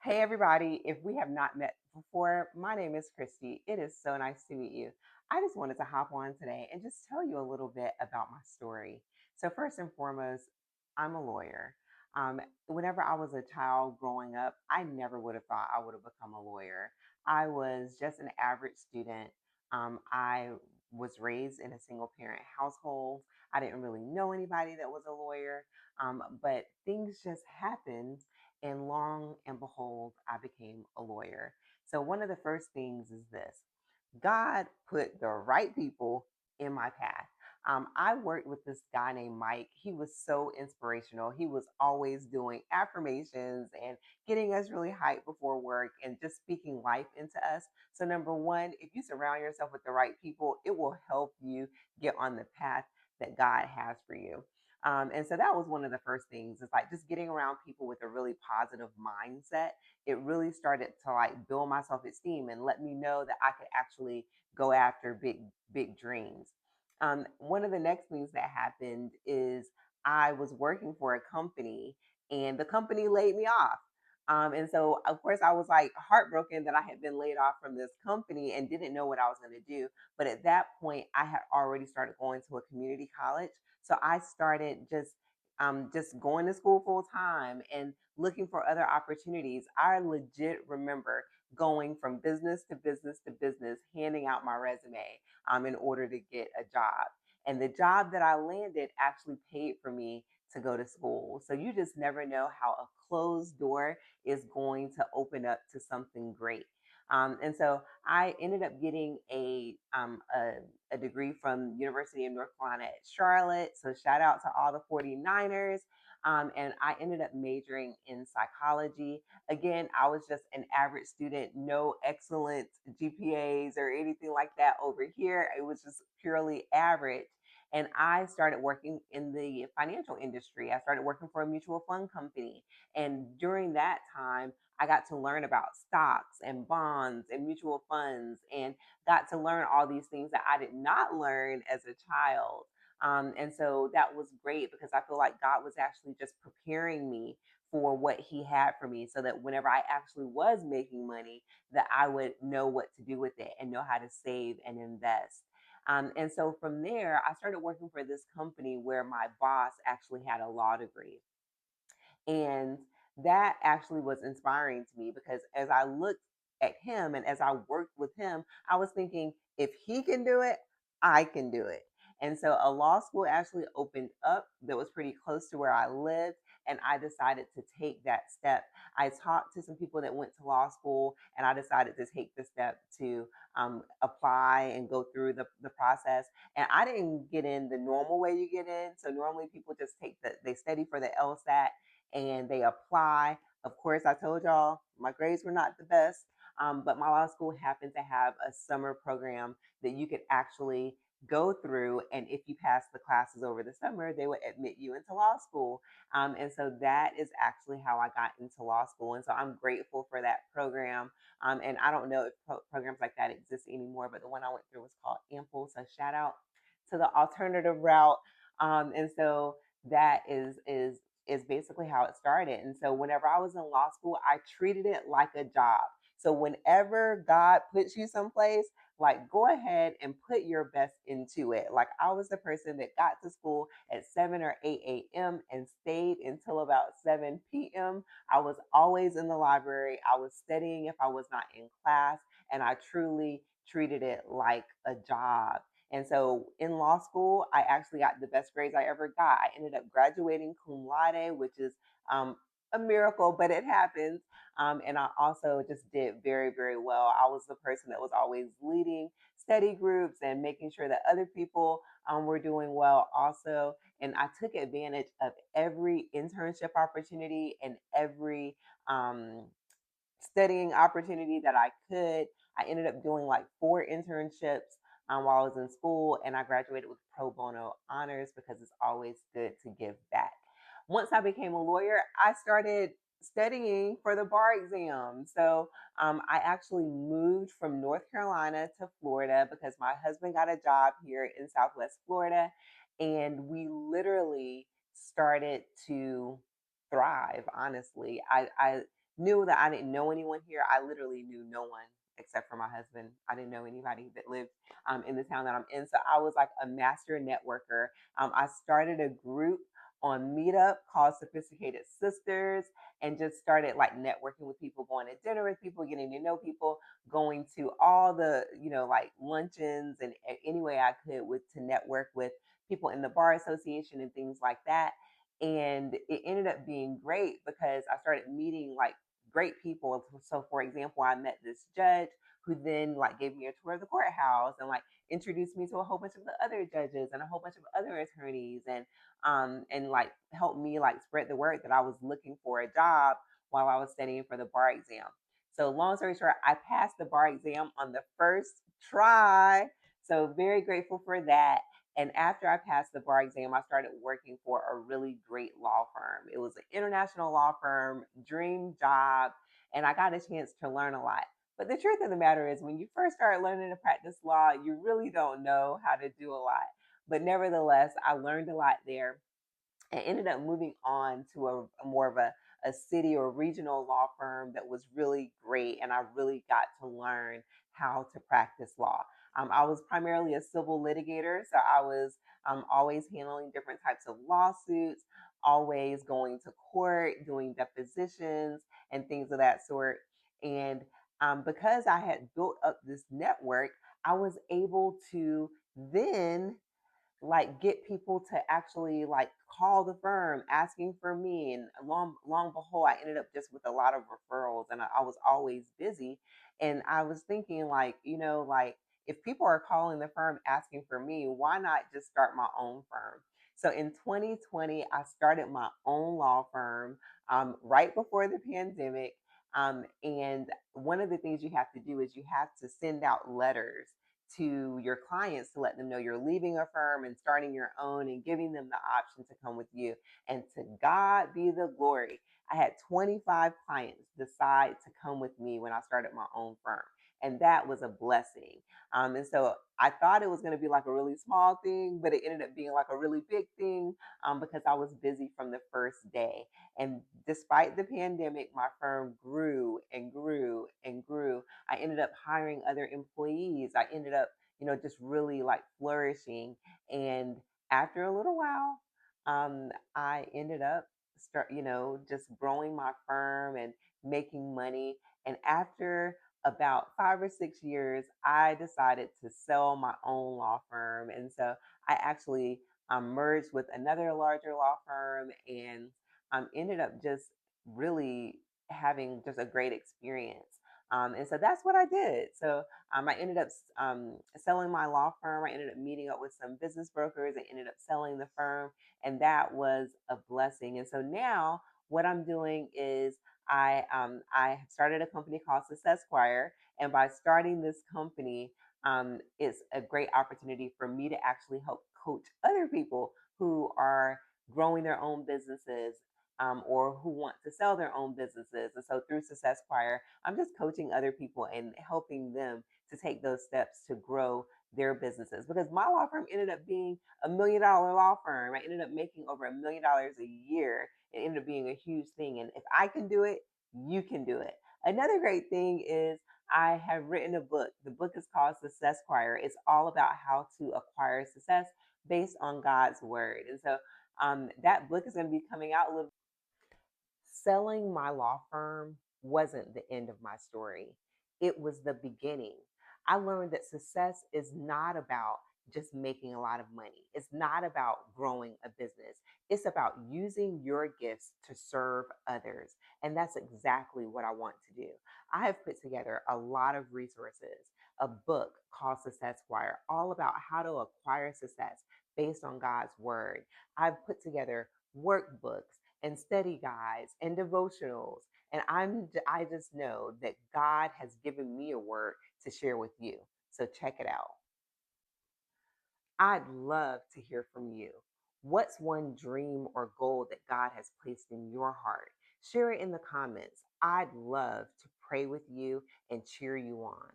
Hey, everybody. If we have not met before, my name is Christy. It is so nice to meet you. I just wanted to hop on today and just tell you a little bit about my story. So, first and foremost, I'm a lawyer. Whenever I was a child growing up, I never would have thought I would have become a lawyer. I was just an average student. I was raised in a single parent household. I didn't really know anybody that was a lawyer, but things just happened, and long and behold, I became a lawyer. So, one of the first things is this: God put the right people in my path. I worked with this guy named Mike. He was so inspirational. He was always doing affirmations and getting us really hyped before work and just speaking life into us. So, number one, if you surround yourself with the right people, it will help you get on the path that God has for you. And so that was one of the first things. It's like just getting around people with a really positive mindset. It really started to like build my self esteem and let me know that I could actually go after big dreams. One of the next things that happened is I was working for a company and the company laid me off. And so, of course, I was like heartbroken that I had been laid off from this company and didn't know what I was going to do. But at that point, I had already started going to a community college. So I started just going to school full time and looking for other opportunities. I legit remember going from business to business to business, handing out my resume in order to get a job. And the job that I landed actually paid for me to go to school. So you just never know how a closed door is going to open up to something great. And so I ended up getting a degree from University of North Carolina at Charlotte. So shout out to all the 49ers. And I ended up majoring in psychology. Again, I was just an average student, no excellent GPAs or anything like that over here. It was just purely average. And I started working in the financial industry. I started working for a mutual fund company. And during that time, I got to learn about stocks and bonds and mutual funds and got to learn all these things that I did not learn as a child. And so that was great because I feel like God was actually just preparing me for what he had for me so that whenever I actually was making money, that I would know what to do with it and know how to save and invest. And so from there, I started working for this company where my boss actually had a law degree. And that actually was inspiring to me because as I looked at him and as I worked with him, I was thinking, if he can do it, I can do it. And so a law school actually opened up that was pretty close to where I lived. And I decided to take that step. I talked to some people that went to law school, and I decided to take the step to apply and go through the process. And I didn't get in the normal way you get in. So normally people just they study for the LSAT and they apply. Of course, I told y'all my grades were not the best, but my law school happened to have a summer program that you could actually go through. And if you pass the classes over the summer, they would admit you into law school. And so that is actually how I got into law school. And so I'm grateful for that program. And I don't know if programs like that exist anymore, but the one I went through was called Ample. So shout out to the alternative route. And so that is basically how it started. And so whenever I was in law school, I treated it like a job. So whenever God puts you someplace, like go ahead and put your best into it. Like I was the person that got to school at 7 or 8 a.m. and stayed until about 7 p.m. I was always in the library. I was studying if I was not in class, and I truly treated it like a job. And so in law school, I actually got the best grades I ever got. I ended up graduating cum laude, which is a miracle, but it happens. And I also just did very, very well. I was the person that was always leading study groups and making sure that other people were doing well also. And I took advantage of every internship opportunity and every studying opportunity that I could. I ended up doing like 4 internships while I was in school, and I graduated with pro bono honors because it's always good to give back. Once I became a lawyer, I started studying for the bar exam. So I actually moved from North Carolina to Florida because my husband got a job here in Southwest Florida, and we literally started to thrive. Honestly, I knew that I didn't know anyone here. I literally knew no one except for my husband. I didn't know anybody that lived in the town that I'm in. So I was like a master networker. I started a group on Meetup called Sophisticated Sisters and just started like networking with people, going to dinner with people, getting to know people, going to all the, like luncheons and any way I could with to network with people in the bar association and things like that. And it ended up being great because I started meeting like great people. So for example, I met this judge who then like gave me a tour of the courthouse and like introduced me to a whole bunch of the other judges and a whole bunch of other attorneys and like helped me like spread the word that I was looking for a job while I was studying for the bar exam. So long story short, I passed the bar exam on the first try. So very grateful for that. And after I passed the bar exam, I started working for a really great law firm. It was an international law firm, dream job, and I got a chance to learn a lot. But the truth of the matter is, when you first start learning to practice law, you really don't know how to do a lot. But nevertheless, I learned a lot there and ended up moving on to a more of a city or regional law firm that was really great. And I really got to learn how to practice law. I was primarily a civil litigator, so I was always handling different types of lawsuits, always going to court, doing depositions, and things of that sort. And because I had built up this network, I was able to then like get people to actually like call the firm asking for me, and long behold I ended up just with a lot of referrals, and I was always busy. And I was thinking, like, like, if people are calling the firm asking for me, why not just start my own firm? So in 2020 I started my own law firm, right before the pandemic. And one of the things you have to do is you have to send out letters to your clients to let them know you're leaving a firm and starting your own and giving them the option to come with you. And to God be the glory. I had 25 clients decide to come with me when I started my own firm. And that was a blessing. And so I thought it was going to be like a really small thing, but it ended up being like a really big thing, because I was busy from the first day. And despite the pandemic, my firm grew and grew and grew. I ended up hiring other employees. I ended up, just really like flourishing. And after a little while, I ended up just growing my firm and making money. And after about 5 or 6 years, I decided to sell my own law firm. And so I actually merged with another larger law firm and ended up just really having just a great experience. And so that's what I did. So I ended up selling my law firm. I ended up meeting up with some business brokers and ended up selling the firm. And that was a blessing. And so now what I'm doing is I have started a company called Successquire. And by starting this company, it's a great opportunity for me to actually help coach other people who are growing their own businesses, or who want to sell their own businesses. And so through Successquire, I'm just coaching other people and helping them to take those steps to grow their businesses. Because my law firm ended up being $1 million law firm. I ended up making over $1 million a year. It ended up being a huge thing. And if I can do it, you can do it. Another great thing is I have written a book. The book is called Successquire. It's all about how to acquire success based on God's word. And so that book is going to be coming out a little. Selling my law firm wasn't the end of my story, it was the beginning. I learned that success is not about just making a lot of money, it's not about growing a business. It's about using your gifts to serve others. And that's exactly what I want to do. I have put together a lot of resources, a book called Successquire, all about how to acquire success based on God's word. I've put together workbooks and study guides and devotionals. And I just know that God has given me a word to share with you. So check it out. I'd love to hear from you. What's one dream or goal that God has placed in your heart? Share it in the comments. I'd love to pray with you and cheer you on.